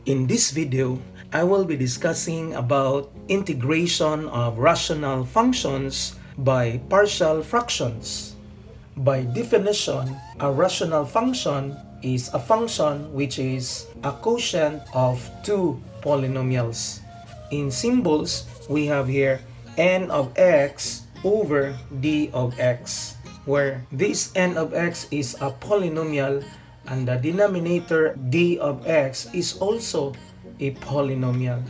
In this video, I will be discussing about integration of rational functions by partial fractions. By definition, a rational function is a function which is a quotient of two polynomials. In symbols, we have here n of x over d of x, where this n of x is a polynomial and the denominator d of x is also a polynomial.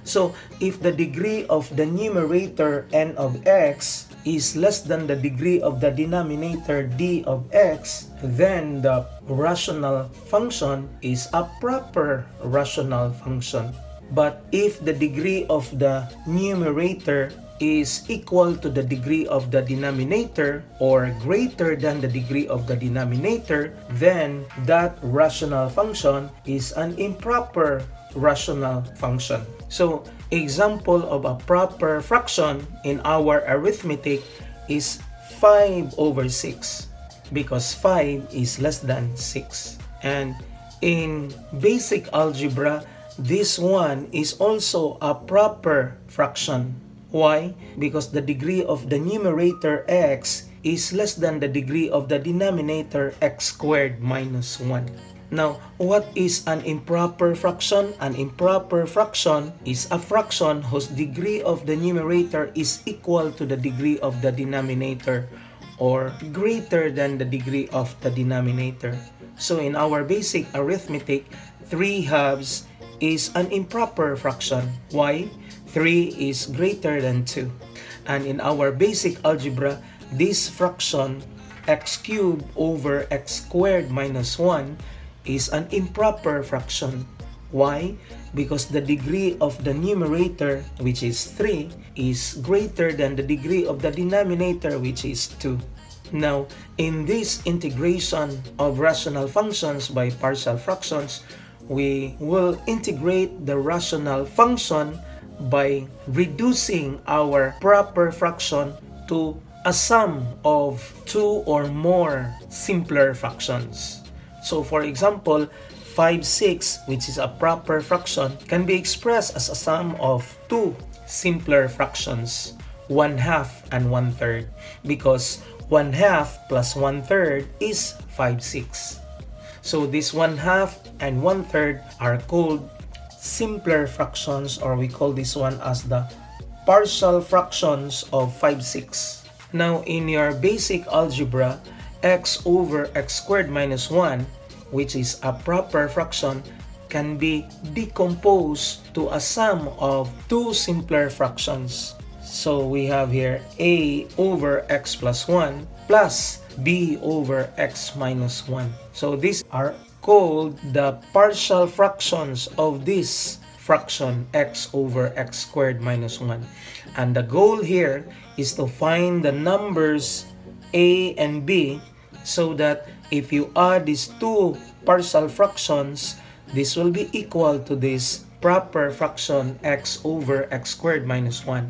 So if the degree of the numerator n of x is less than the degree of the denominator d of x, then the rational function is a proper rational function. But if the degree of the numerator is equal to the degree of the denominator or greater than the degree of the denominator, then that rational function is an improper rational function. So, example of a proper fraction in our arithmetic is 5 over 6 because 5 is less than 6. And in basic algebra, this one is also a proper fraction. Why? Because the degree of the numerator x is less than the degree of the denominator x squared minus 1. Now, what is an improper fraction? An improper fraction is a fraction whose degree of the numerator is equal to the degree of the denominator or greater than the degree of the denominator. So in our basic arithmetic, 3 halves is an improper fraction. Why? 3 is greater than 2. And in our basic algebra, this fraction x cubed over x squared minus 1 is an improper fraction. Why? Because the degree of the numerator, which is 3, is greater than the degree of the denominator, which is 2. Now, in this integration of rational functions by partial fractions, we will integrate the rational function by reducing our proper fraction to a sum of two or more simpler fractions. So for example, 5, 6, which is a proper fraction, can be expressed as a sum of two simpler fractions, 1/2 and 1/3, because 1/2 plus 1/3 is 5, 6. So this 1/2 and 1/3 are called simpler fractions, or we call this one as the partial fractions of 5, 6. Now in your basic algebra, x over x squared minus 1, which is a proper fraction, can be decomposed to a sum of two simpler fractions. So we have here a over x plus 1 plus b over x minus 1. So these are called the partial fractions of this fraction x over x squared minus 1. And the goal here is to find the numbers a and b so that if you add these two partial fractions, this will be equal to this proper fraction x over x squared minus 1.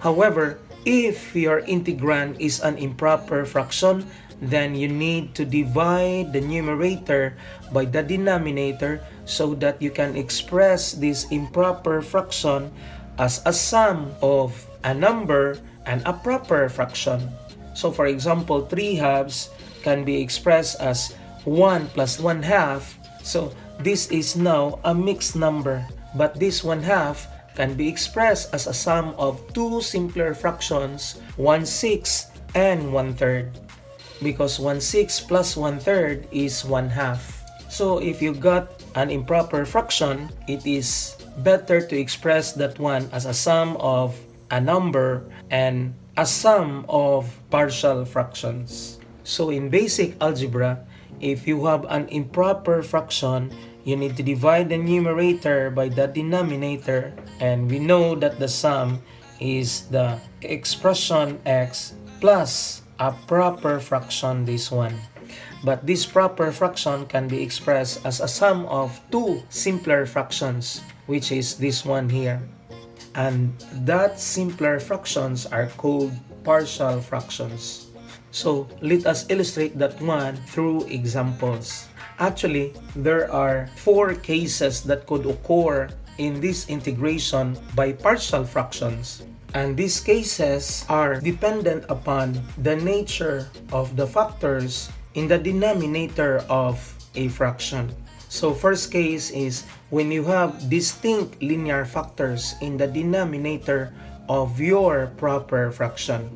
However, if your integrand is an improper fraction, then you need to divide the numerator by the denominator so that you can express this improper fraction as a sum of a number and a proper fraction. So for example, 3 halves can be expressed as 1 plus 1/2. So this is now a mixed number, but this 1/2 can be expressed as a sum of two simpler fractions, 1/6 and 1/3. Because 1/6 plus 1/3 is 1/2. So if you got an improper fraction, it is better to express that one as a sum of a number and a sum of partial fractions. So in basic algebra, if you have an improper fraction, you need to divide the numerator by the denominator, and we know that the sum is the expression x plus a proper fraction, this one. But this proper fraction can be expressed as a sum of two simpler fractions, which is this one here. And that simpler fractions are called partial fractions. So let us illustrate that one through examples. Actually, there are 4 cases that could occur in this integration by partial fractions. And these cases are dependent upon the nature of the factors in the denominator of a fraction. So first case is when you have distinct linear factors in the denominator of your proper fraction.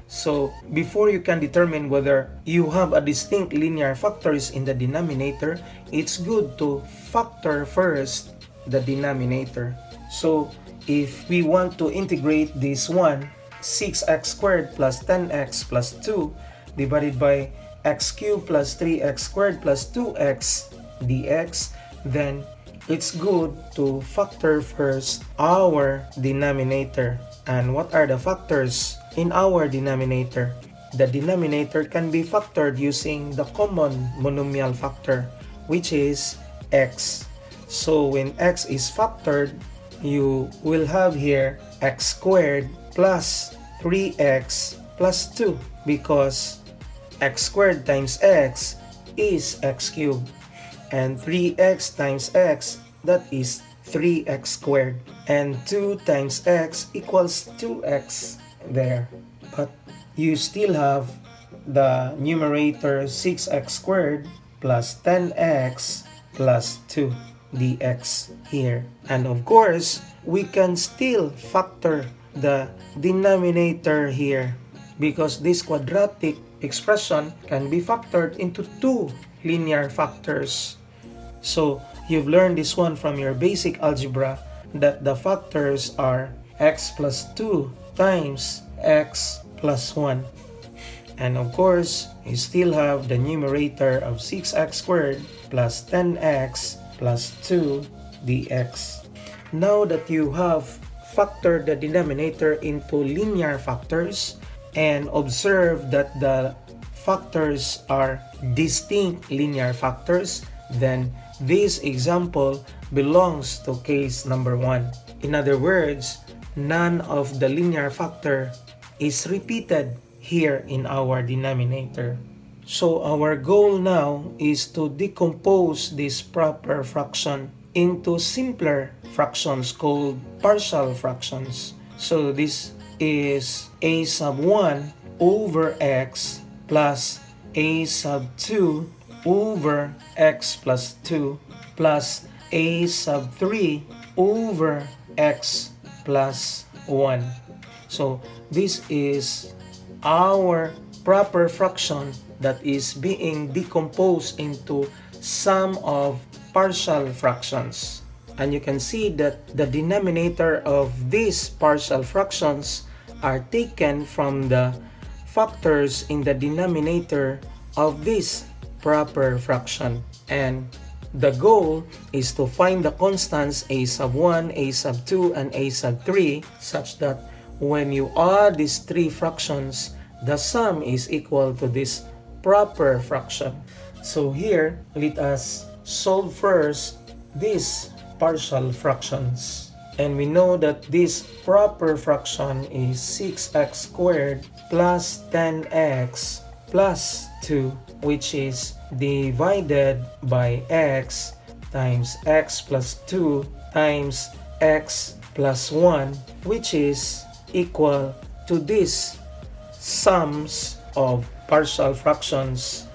So before you can determine whether you have a distinct linear factors in the denominator, it's good to factor first the denominator. So if we want to integrate this one, 6x squared plus 10x plus 2 divided by x cubed plus 3x squared plus 2x dx, then it's good to factor first our denominator. And what are the factors in our denominator? The denominator can be factored using the common monomial factor, which is x. So when x is factored, you will have here x squared plus 3x plus 2, because x squared times x is x cubed, and 3x times x, that is 3x squared, and 2 times x equals 2x there. But you still have the numerator 6x squared plus 10x plus 2 dx here. And of course, we can still factor the denominator here, because this quadratic expression can be factored into 2 linear factors. So you've learned this one from your basic algebra, that the factors are x plus 2 times x plus 1. And of course, you still have the numerator of 6x squared plus 10x plus 2 dx. Now that you have factored the denominator into linear factors and observe that the factors are distinct linear factors, then this example belongs to case number 1. In other words, none of the linear factor is repeated here in our denominator. So our goal now is to decompose this proper fraction into simpler fractions called partial fractions. So this is a sub 1 over x plus a sub 2 over x plus 2 plus a sub 3 over x plus 1. So this is our proper fraction that is being decomposed into sum of partial fractions. And you can see that the denominator of these partial fractions are taken from the factors in the denominator of this proper fraction. And the goal is to find the constants a sub 1, a sub 2, and a sub 3, such that when you add these 3 fractions, the sum is equal to this proper fraction. So here, let us solve first these partial fractions. And we know that this proper fraction is 6x squared plus 10x plus 2, which is divided by x times x plus 2 times x plus 1, which is equal to these sums of partial fractions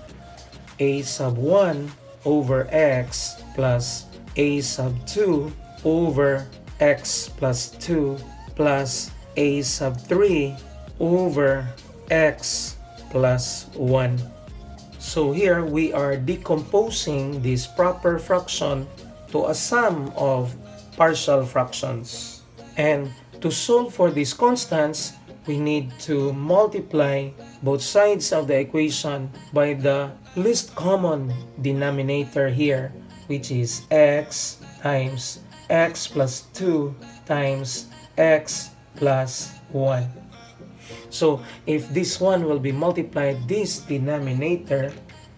a sub 1 over x plus a sub 2 over x plus 2 plus a sub 3 over x plus 1. So here we are decomposing this proper fraction to a sum of partial fractions. And to solve for these constants, we need to multiply both sides of the equation by the least common denominator here, which is x times x plus 2 times x plus 1. So if this one will be multiplied this denominator,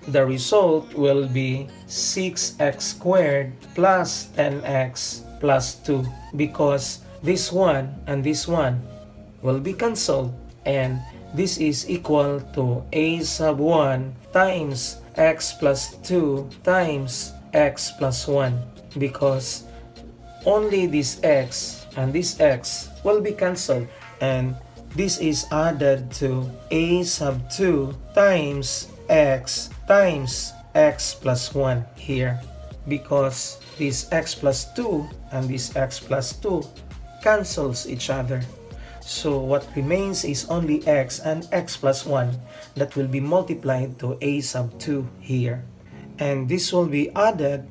the result will be 6x squared plus 10x plus 2, because this one and this one will be cancelled, and this is equal to a sub 1 times x plus 2 times x plus 1, because only this x and this x will be cancelled, and this is added to a sub 2 times x plus 1 here, because this x plus 2 and this x plus 2 cancels each other. So what remains is only x and x plus 1 that will be multiplied to a sub 2 here. And this will be added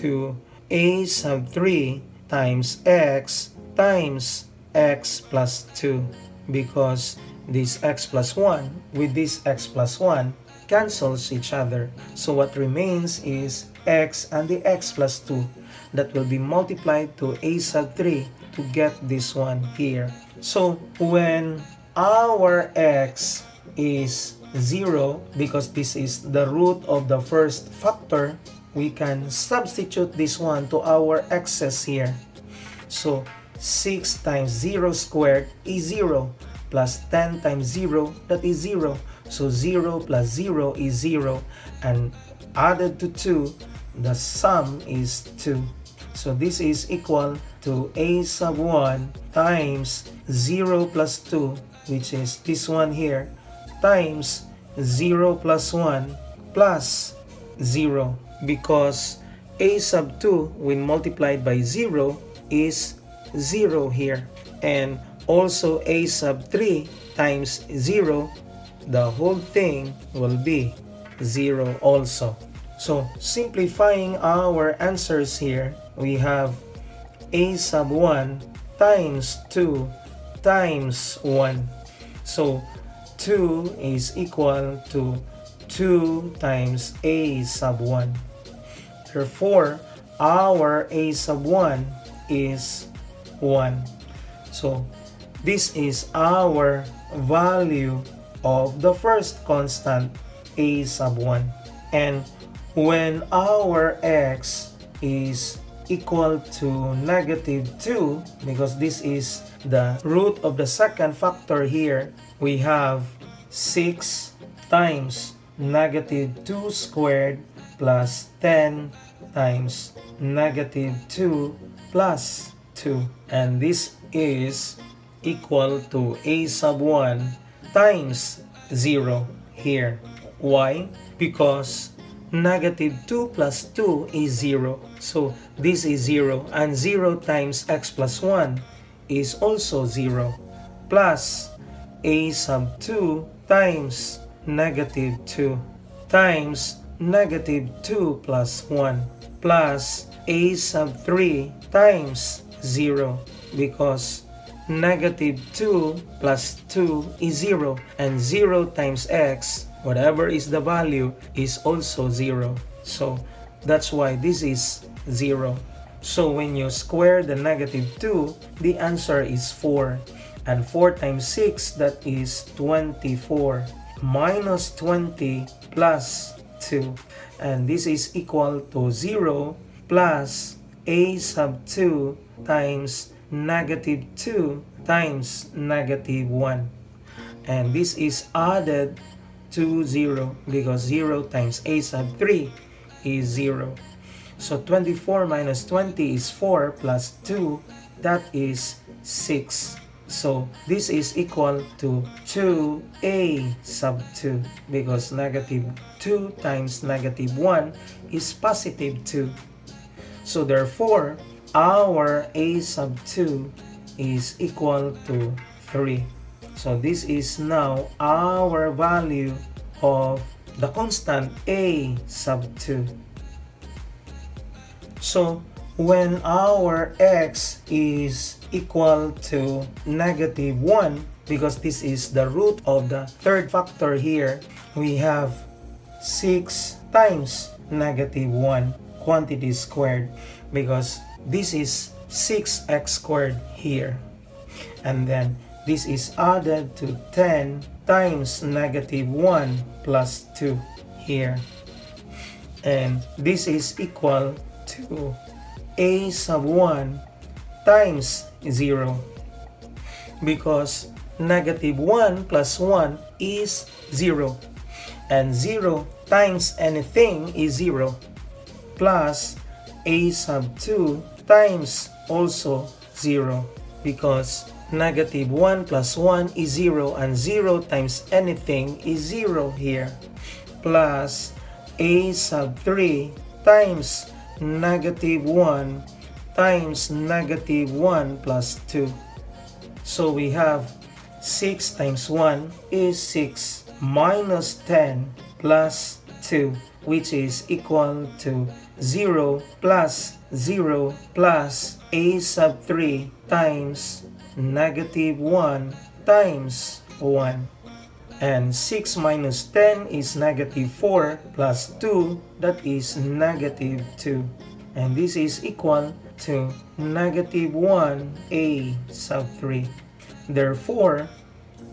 to a sub 3 times x plus 2, because this x plus 1 with this x plus 1 cancels each other. So what remains is x and the x plus 2 that will be multiplied to a sub 3 to get this one here. So when our x is 0, because this is the root of the first factor, we can substitute this one to our x's here. So 6 times 0 squared is 0, plus 10 times 0, that is 0. So 0 plus 0 is 0, and added to 2, the sum is 2. So this is equal to a sub 1 times 0 plus 2, which is this one here, times 0 plus 1 plus 0, because a sub 2 when multiplied by 0 is 0 here, and also a sub 3 times 0, the whole thing will be 0 also. So simplifying our answers here, we have a sub 1 times 2 times 1. So 2 is equal to 2 times a sub 1. Therefore, our a sub 1 is 1. So this is our value of the first constant, a sub 1. And when our x is equal to negative 2, because this is the root of the second factor here, we have 6 times negative 2 squared plus 10 times negative 2 plus 2. And this is equal to a sub 1 times 0 here. Why? Because negative 2 plus 2 is 0. So this is 0, and 0 times x plus 1 is also 0, plus a sub 2 times negative 2 times negative 2 plus 1 plus a sub 3 times 0, because negative 2 plus 2 is 0, and 0 times x, whatever is the value, is also 0. So that's why this is 0. So when you square the negative 2, the answer is 4. And 4 times 6, that is 24. Minus 20 plus 2. And this is equal to 0 plus a sub 2 times negative 2 times negative 1. And this is added to 0, because 0 times a sub 3 is 0. So 24 minus 20 is 4 plus 2, that is 6. So this is equal to 2a sub 2, because negative 2 times negative 1 is positive 2. So therefore, our a sub 2 is equal to 3. So this is now our value of the constant a sub 2. So when our x is equal to negative 1, because this is the root of the third factor here, we have 6 times negative 1 quantity squared, because this is 6x squared here. And then this is added to 10 times negative 1 plus 2 here. And this is equal to a sub 1 times 0, because negative 1 plus 1 is 0. And 0 times anything is 0. Plus a sub 2 times also 0. Because negative 1 plus 1 is 0 and 0 times anything is 0 here. Plus a sub 3 times negative 1 times negative 1 plus 2. So we have 6 times 1 is 6 minus 10 plus 2, which is equal to 0 plus 0 plus a sub 3 times negative 1 times 1. And 6 minus 10 is negative 4 plus 2, that is negative 2. And this is equal to negative 1 a sub 3. Therefore,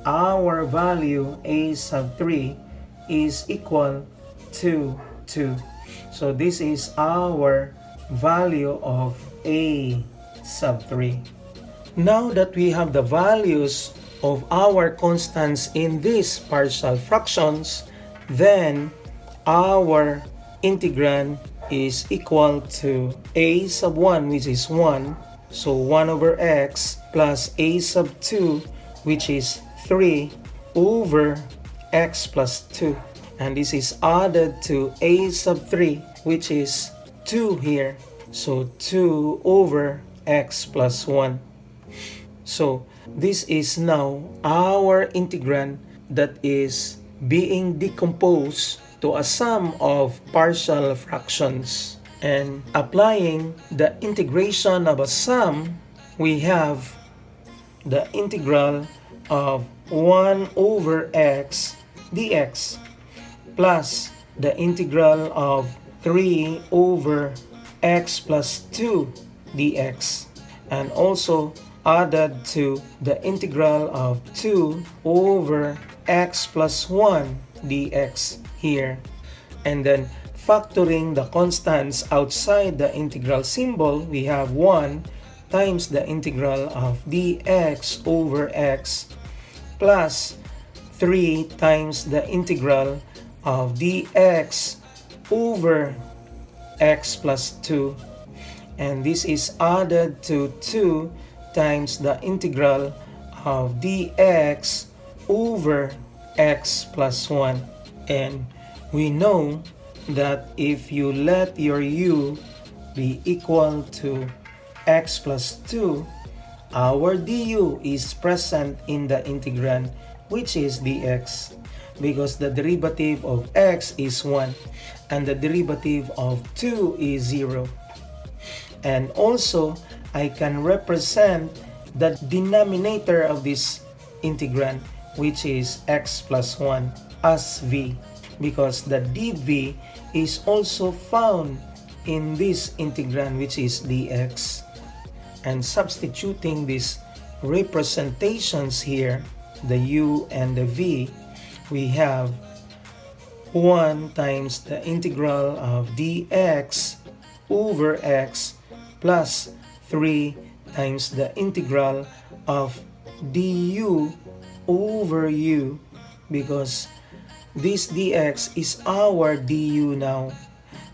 our value a sub 3 is equal to 2. So this is our value of a sub 3. Now that we have the values of our constants in these partial fractions, then our integrand is equal to a sub 1, which is 1. So 1 over x plus a sub 2, which is 3 over x plus 2. And this is added to a sub 3, which is 2 here. So 2 over x plus 1. So this is now our integrand that is being decomposed to a sum of partial fractions. And applying the integration of a sum, we have the integral of 1 over x dx plus the integral of 3 over x plus 2 dx, and also added to the integral of 2 over x plus 1 dx here. And then factoring the constants outside the integral symbol, we have 1 times the integral of dx over x plus 3 times the integral of dx over x plus 2. And this is added to 2 times the integral of dx over x plus 1. And we know that if you let your u be equal to x plus 2, our du is present in the integrand, which is dx, because the derivative of x is 1 and the derivative of 2 is 0. And also, I can represent the denominator of this integrand, which is x plus 1, as v, because the dv is also found in this integrand, which is dx. And substituting these representations here, the u and the v, we have 1 times the integral of dx over x plus 3 times the integral of du over u, because this dx is our du now,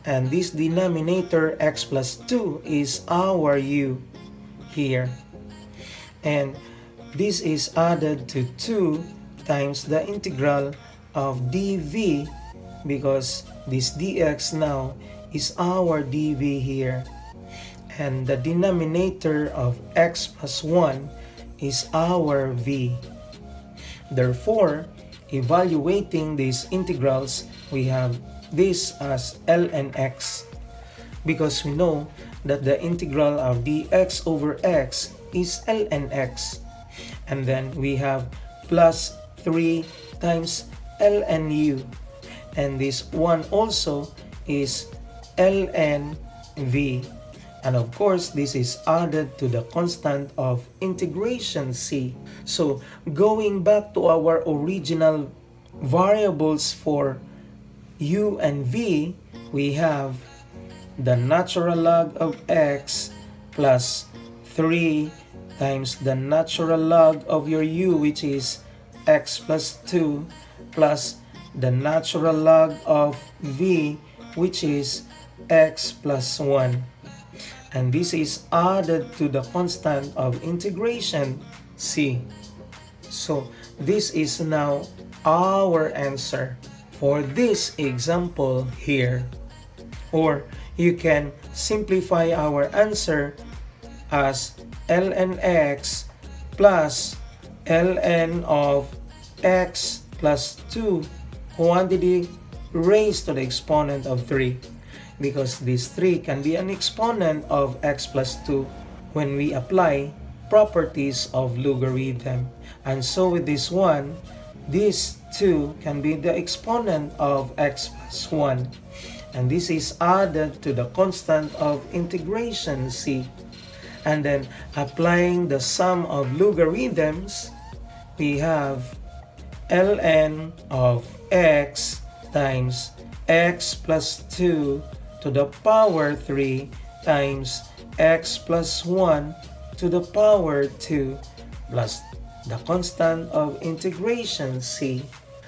and this denominator x plus 2 is our u here. And this is added to 2 times the integral of dv, because this dx now is our dv here. And the denominator of x plus 1 is our v. Therefore, evaluating these integrals, we have this as ln x, because we know that the integral of dx over x is ln x. And then we have plus 3 times ln u. And this one also is ln v. And of course, this is added to the constant of integration c. So, going back to our original variables for u and v, we have the natural log of x plus 3 times the natural log of your u, which is x plus 2, plus the natural log of v, which is x plus 1. And this is added to the constant of integration, c. So this is now our answer for this example here. Or you can simplify our answer as ln x plus ln of x plus 2 quantity raised to the exponent of 3, because this 3 can be an exponent of x plus 2 when we apply properties of logarithm. And so with this one, this 2 can be the exponent of x plus 1. And this is added to the constant of integration c. And then applying the sum of logarithms, we have ln of x times x plus 2 to the power 3 times x plus 1 to the power 2 plus the constant of integration c.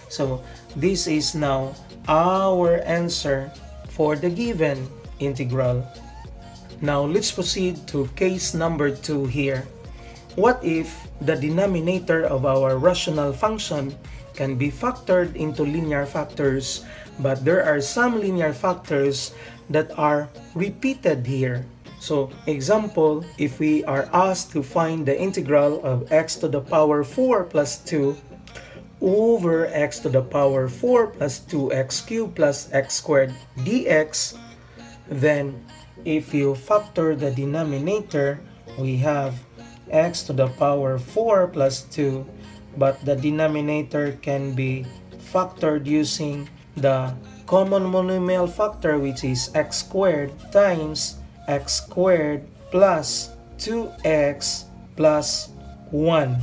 So this is now our answer for the given integral. Now let's proceed to case number 2 here. What if the denominator of our rational function can be factored into linear factors, but there are some linear factors that are repeated here? So example, if we are asked to find the integral of x to the power 4 plus 2 over x to the power 4 plus 2x cubed plus x squared dx, then if you factor the denominator, we have x to the power 4 plus 2, but the denominator can be factored using the common monomial factor, which is x squared times x squared plus 2x plus 1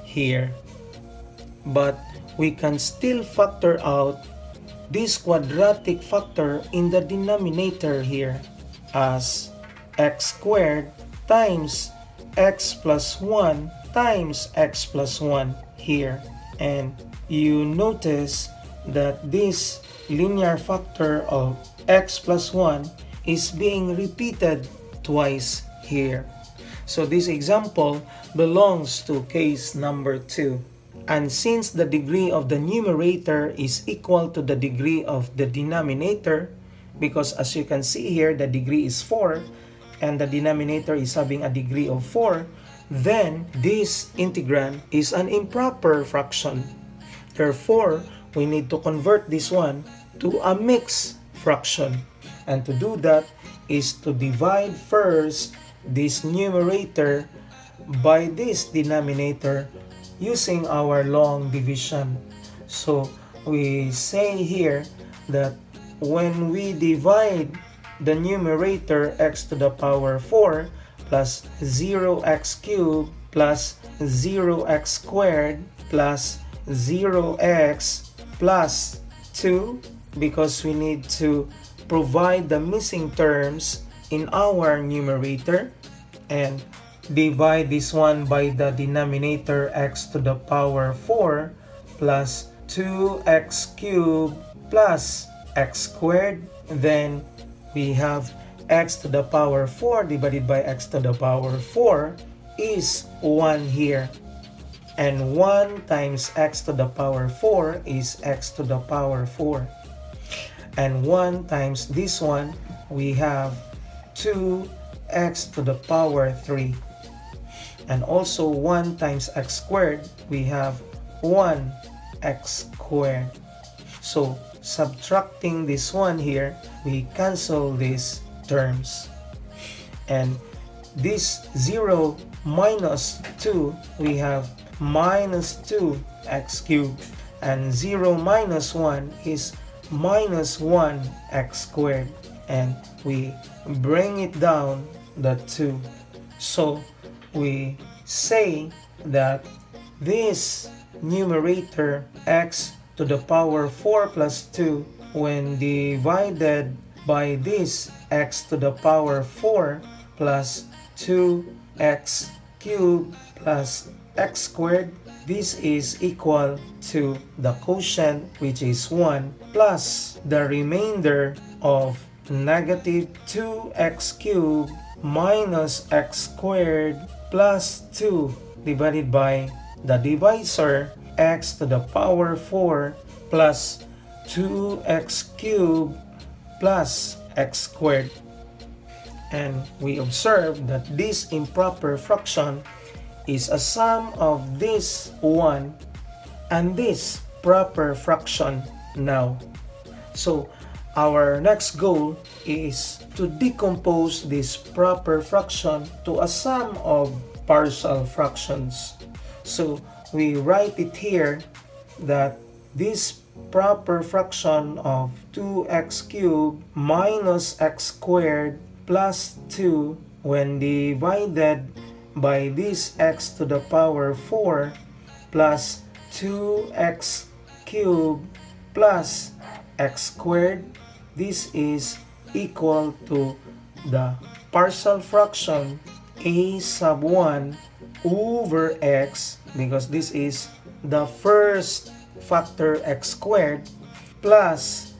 here. But we can still factor out this quadratic factor in the denominator here as x squared times x plus 1 times x plus 1 here. And you notice that this linear factor of x plus 1 is being repeated twice here. So this example belongs to case number 2. And since the degree of the numerator is equal to the degree of the denominator, because as you can see here, the degree is 4 and the denominator is having a degree of 4, then this integrand is an improper fraction. Therefore, we need to convert this one to a mixed fraction. And to do that is to divide first this numerator by this denominator using our long division. So we say here that when we divide the numerator x to the power 4 plus 0x cubed plus 0x squared plus 0x plus 2, because we need to provide the missing terms in our numerator, and divide this one by the denominator x to the power 4 plus 2x cubed plus x squared. Then we have x to the power 4 divided by x to the power 4 is 1 here. And 1 times x to the power 4 is x to the power 4. And 1 times this one, we have 2x to the power 3. And also 1 times x squared, we have 1x squared. So subtracting this one here, we cancel these terms. And this 0 minus 2, we have minus 2x cubed. And 0 minus 1 is minus 1x squared. And we bring it down the 2. So we say that this numerator x to the power 4 plus 2, when divided by this x to the power 4 plus 2 x cubed plus x squared. This is equal to the quotient, which is 1, plus the remainder of negative 2x cubed minus x squared plus 2 divided by the divisor x to the power 4 plus 2x cubed plus x squared. And we observe that this improper fraction is a sum of this 1 and this proper fraction now. So our next goal is to decompose this proper fraction to a sum of partial fractions. So we write it here that this proper fraction of 2x cubed minus x squared plus 2 when divided by this x to the power 4 plus 2x cubed plus x squared, this is equal to the partial fraction a sub 1 over x, because this is the first factor x squared, plus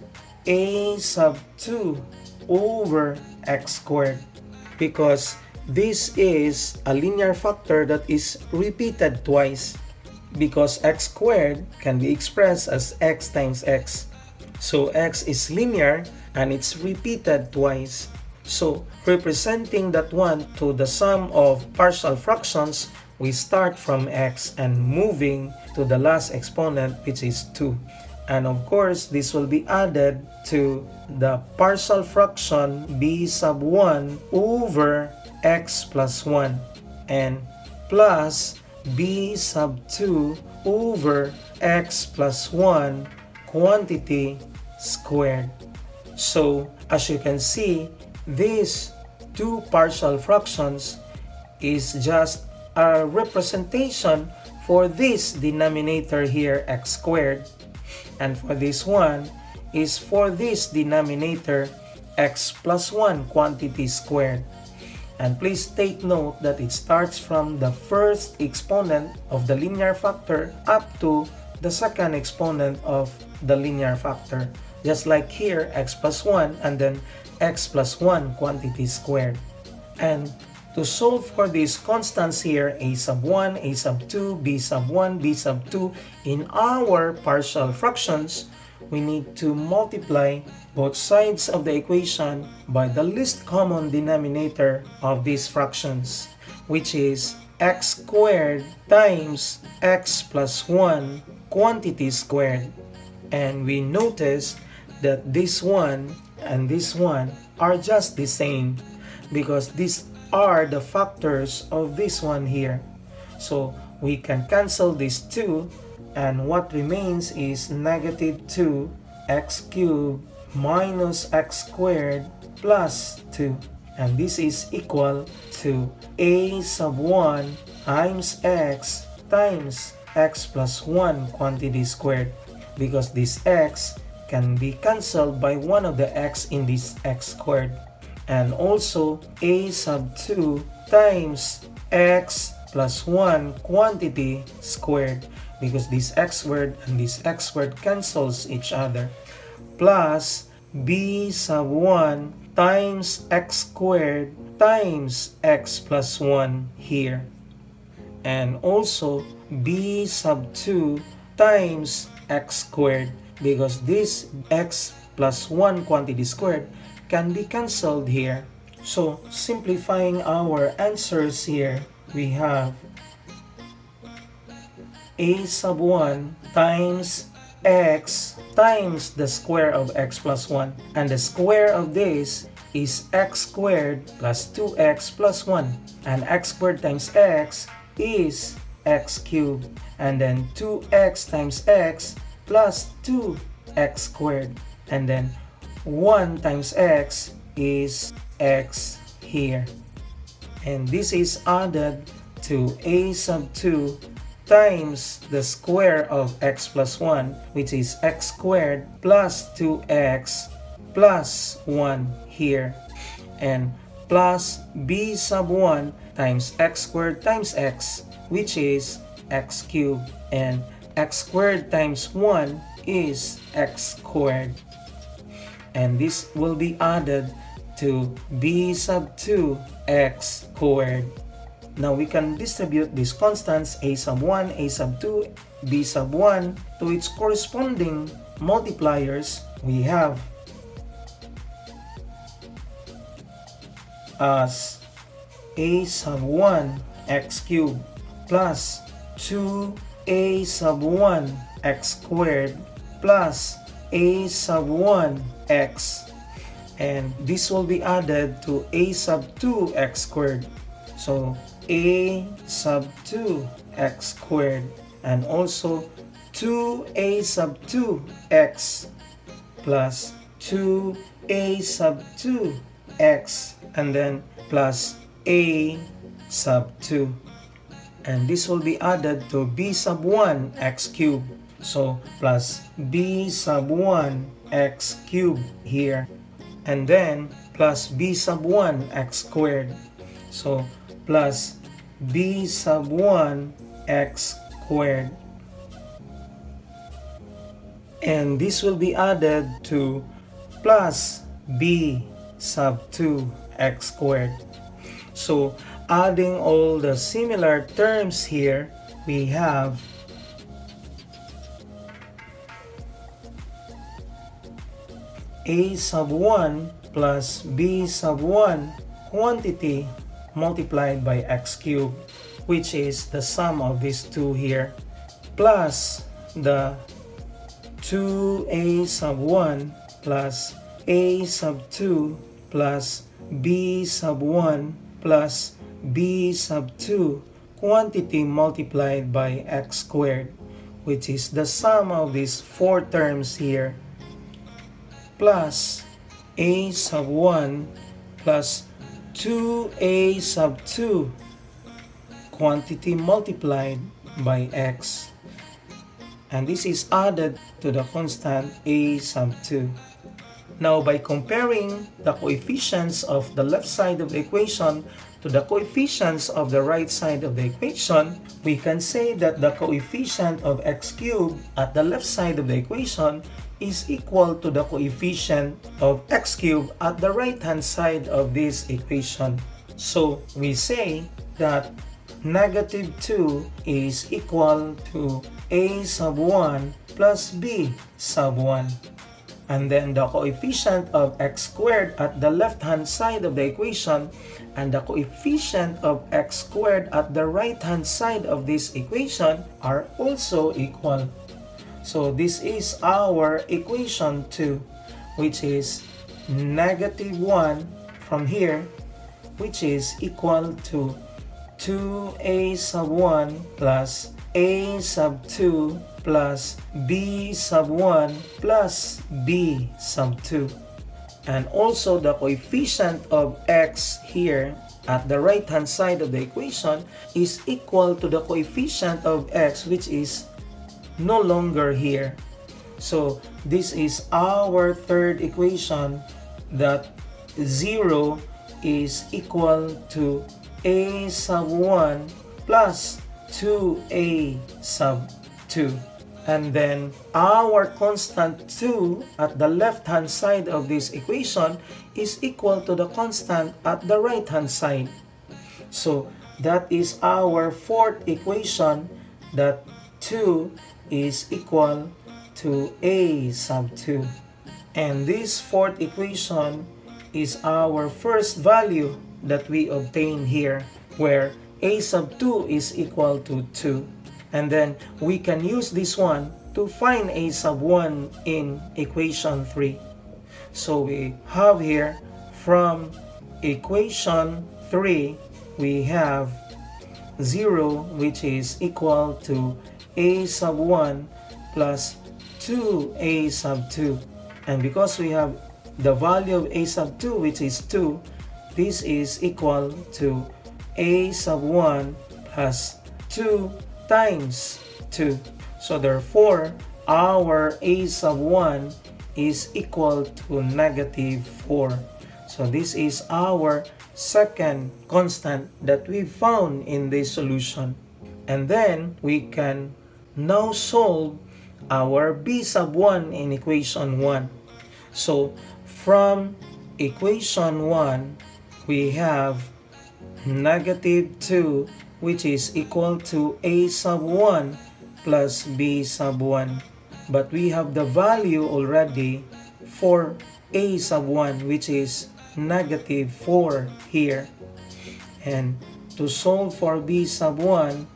a sub 2 over x squared, because this is a linear factor that is repeated twice, because x squared can be expressed as x times x. So x is linear and it's repeated twice. So representing that one to the sum of partial fractions, we start from x and moving to the last exponent, which is 2. And of course, this will be added to the partial fraction b sub 1 over x plus 1 and plus b sub 2 over x plus 1 quantity squared. So as you can see, these two partial fractions is just a representation for this denominator here, x squared, and for this one is for this denominator, x plus 1 quantity squared. And please take note that it starts from the first exponent of the linear factor up to the second exponent of the linear factor. Just like here, x plus 1 and then x plus 1 quantity squared. And to solve for these constants here, a sub 1, a sub 2, b sub 1, b sub 2, in our partial fractions, we need to multiply both sides of the equation by the least common denominator of these fractions, which is x squared times x plus 1 quantity squared. And we notice that this one and this one are just the same, because these are the factors of this one here. So we can cancel these two, and what remains is negative 2x cubed minus x squared plus 2. And this is equal to a sub 1 times x plus 1 quantity squared, because this x can be cancelled by one of the x in this x squared. And also a sub 2 times x plus 1 quantity squared, because this x squared and this x squared cancels each other, plus b sub 1 times x squared times x plus 1 here, and also b sub 2 times x squared, because this x plus 1 quantity squared can be cancelled here. So simplifying our answers here, we have a sub 1 times x times the square of x plus 1, and the square of this is x squared plus 2x plus 1, and x squared times x is x cubed, and then 2x times x plus 2x squared, and then 1 times x is x here. And this is added to a sub 2 times the square of x plus 1, which is x squared plus 2x plus 1 here, and plus b sub 1 times x squared times x, which is x cubed, and x squared times 1 is x squared. And this will be added to b sub 2 x squared. Now we can distribute these constants a sub 1, a sub 2, b sub 1 to its corresponding multipliers. We have as a sub 1 x cubed plus 2a sub 1 x squared plus a sub 1 x, and this will be added to a sub 2 x squared. So a sub 2 x squared, and also 2a sub 2 x plus 2a sub 2 x, and then plus a sub 2. And this will be added to b sub 1 x cubed. So plus b sub 1 x cubed here, and then plus b sub 1 x squared. So plus b sub 1 x squared. And this will be added to plus b sub 2 x squared. So adding all the similar terms here, we have a sub 1 plus b sub 1 quantity multiplied by x cubed, which is the sum of these two here, plus the 2a sub 1 plus a sub 2 plus b sub 1 plus b sub 2 quantity multiplied by x squared, which is the sum of these four terms here, plus a sub 1 plus 2a sub 2 quantity multiplied by x, and this is added to the constant a sub 2. Now by comparing the coefficients of the left side of the equation to the coefficients of the right side of the equation, we can say that the coefficient of x cubed at the left side of the equation is equal to the coefficient of x cubed at the right hand side of this equation. So we say that negative 2 is equal to a sub 1 plus b sub 1. And then the coefficient of x squared at the left hand side of the equation and the coefficient of x squared at the right hand side of this equation are also equal. So this is our equation 2, which is negative 1 from here, which is equal to 2a sub 1 plus a sub 2 plus b sub 1 plus b sub 2. And also the coefficient of x here at the right hand side of the equation is equal to the coefficient of x, which is no longer here. So this is our third equation, that 0 is equal to a sub 1 plus 2a sub 2. And then our constant 2 at the left hand side of this equation is equal to the constant at the right hand side. So that is our fourth equation, that 2 is equal to a sub 2. And this fourth equation is our first value that we obtain here, where a sub 2 is equal to 2. And then we can use this one to find a sub 1 in equation 3. So we have here from equation 3, we have 0, which is equal to a sub 1 plus 2a sub 2. And because we have the value of a sub 2, which is 2, this is equal to a sub 1 plus 2 times 2. So therefore, our a sub 1 is equal to negative 4. So this is our second constant that we found in this solution. And then we can now solve our b sub 1 in equation 1. So from equation 1, we have negative 2, which is equal to a sub 1 plus b sub 1. But we have the value already for a sub 1, which is negative 4 here. And to solve for b sub 1,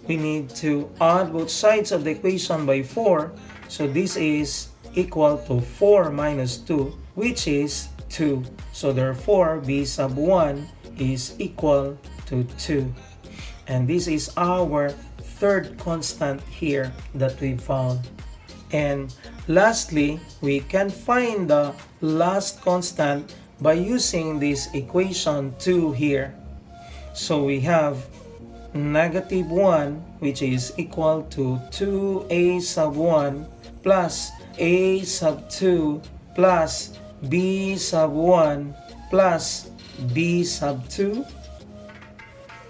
we need to add both sides of the equation by 4. So this is equal to 4 minus 2, which is 2. So therefore, b sub 1 is equal to 2. And this is our third constant here that we found. And lastly, we can find the last constant by using this equation 2 here. So we have negative 1, which is equal to 2a sub 1 plus a sub 2 plus b sub 1 plus b sub 2.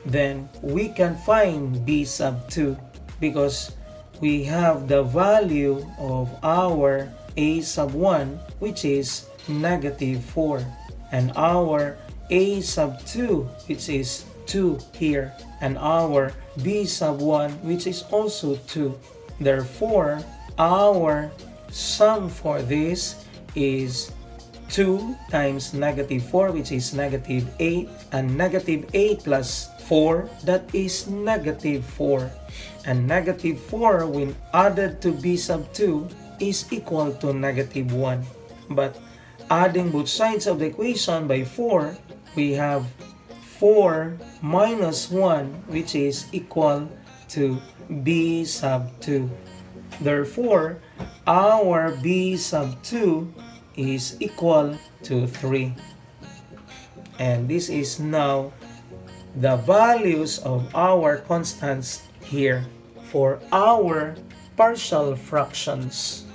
Then we can find b sub 2 because we have the value of our a sub 1, which is negative 4, and our a sub 2, which is 2 here, and our b sub 1, which is also 2. Therefore, our sum for this is 2 times negative 4, which is negative 8, and negative 8 plus 4, that is negative 4. And negative 4 when added to b sub 2 is equal to negative 1. But adding both sides of the equation by 4, we have 4 minus 1, which is equal to b sub 2. Therefore, our b sub 2 is equal to 3. And this is now the values of our constants here for our partial fractions.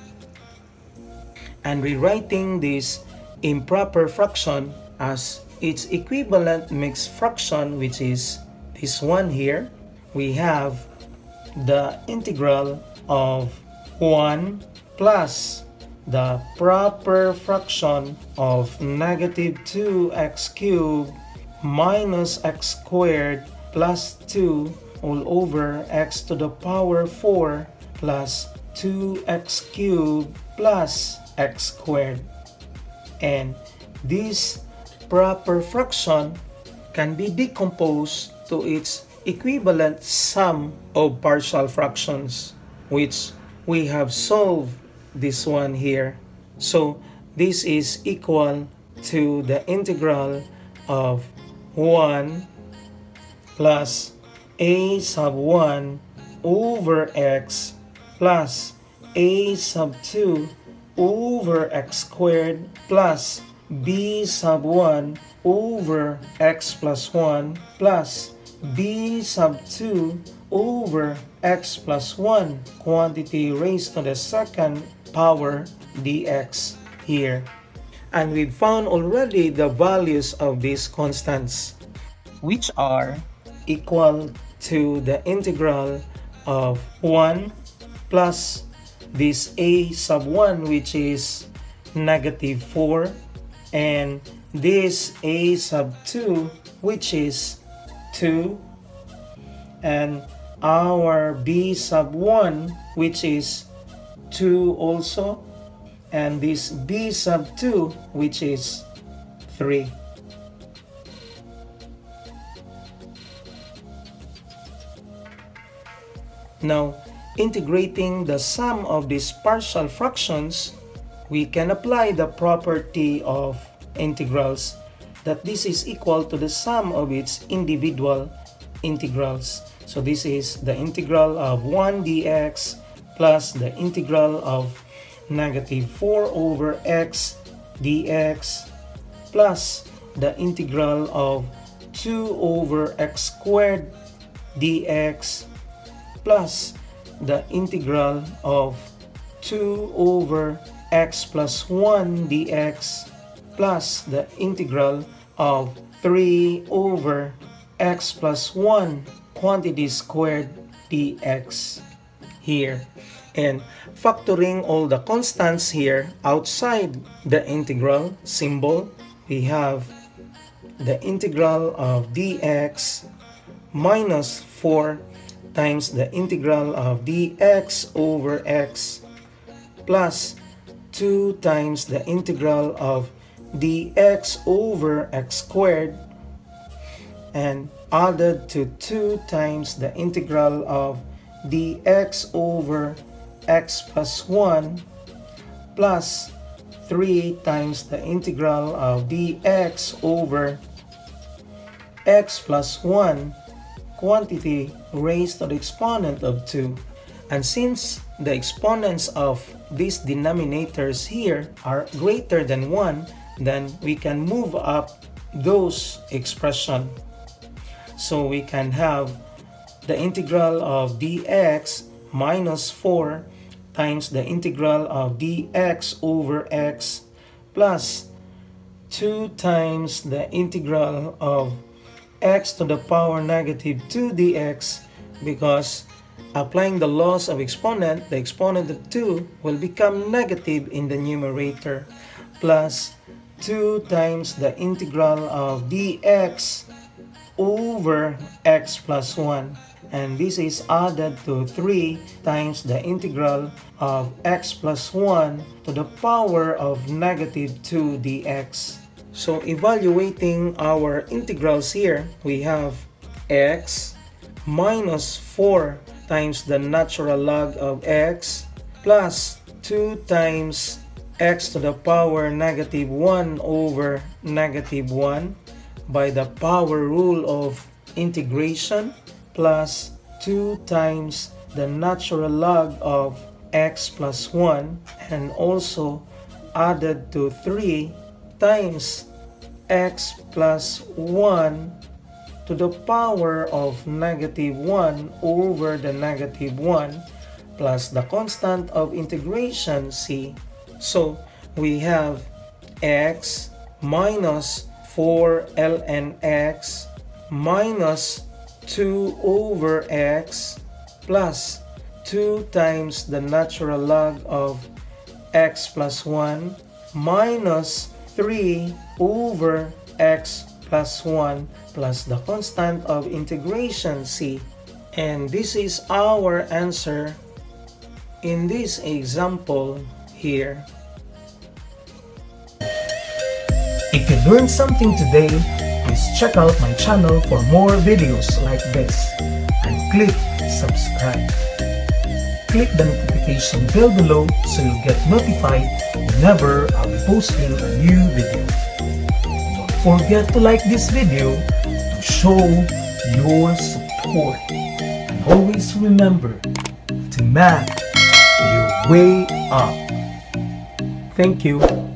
And rewriting this improper fraction as its equivalent mixed fraction, which is this one here, we have the integral of 1 plus the proper fraction of negative 2x cubed minus x squared plus 2 all over x to the power 4 plus 2x cubed plus x squared. And this proper fraction can be decomposed to its equivalent sum of partial fractions, which we have solved this one here. So this is equal to the integral of 1 plus a sub 1 over x plus a sub 2 over x squared plus b sub 1 over x plus 1 plus b sub 2 over x plus 1 quantity raised to the second power dx here. And we've found already the values of these constants, which are equal to the integral of 1 plus this a sub 1, which is negative 4, and this a sub 2, which is 2, and our b sub 1, which is 2 also, and this b sub 2, which is 3. Now, integrating the sum of these partial fractions, we can apply the property of integrals that this is equal to the sum of its individual integrals. So this is the integral of 1 dx plus the integral of negative 4 over x dx plus the integral of 2 over x squared dx plus the integral of 2 over x plus 1 dx plus the integral of 3 over x plus 1 quantity squared dx here. And factoring all the constants here outside the integral symbol, we have the integral of dx minus 4 times the integral of dx over x plus 2 times the integral of dx over x squared and added to 2 times the integral of dx over x plus 1 plus 3 times the integral of dx over x plus 1 quantity raised to the exponent of 2. And since the exponents of these denominators here are greater than 1, then we can move up those expression. So we can have the integral of dx minus 4 times the integral of dx over x plus 2 times the integral of x to the power negative 2 dx, because applying the laws of exponent, the exponent of 2 will become negative in the numerator, plus 2 times the integral of dx over x plus 1, and this is added to 3 times the integral of x plus 1 to the power of negative 2 dx. So evaluating our integrals here, we have x minus 4 times the natural log of x plus 2 times x to the power negative 1 over negative 1 by the power rule of integration plus 2 times the natural log of x plus 1 and also added to 3 times x plus 1 to the power of negative 1 over the negative 1 plus the constant of integration c. So we have x minus 4 ln x minus 2 over x plus 2 times the natural log of x plus 1 minus 3 over x plus 1 plus the constant of integration c. And this is our answer in this example here. If you learned something today, please check out my channel for more videos like this and click subscribe. Click the notification bell below so you'll get notified whenever I'll be posting a new video. Don't forget to like this video to show your support. And always remember to math your way up. Thank you.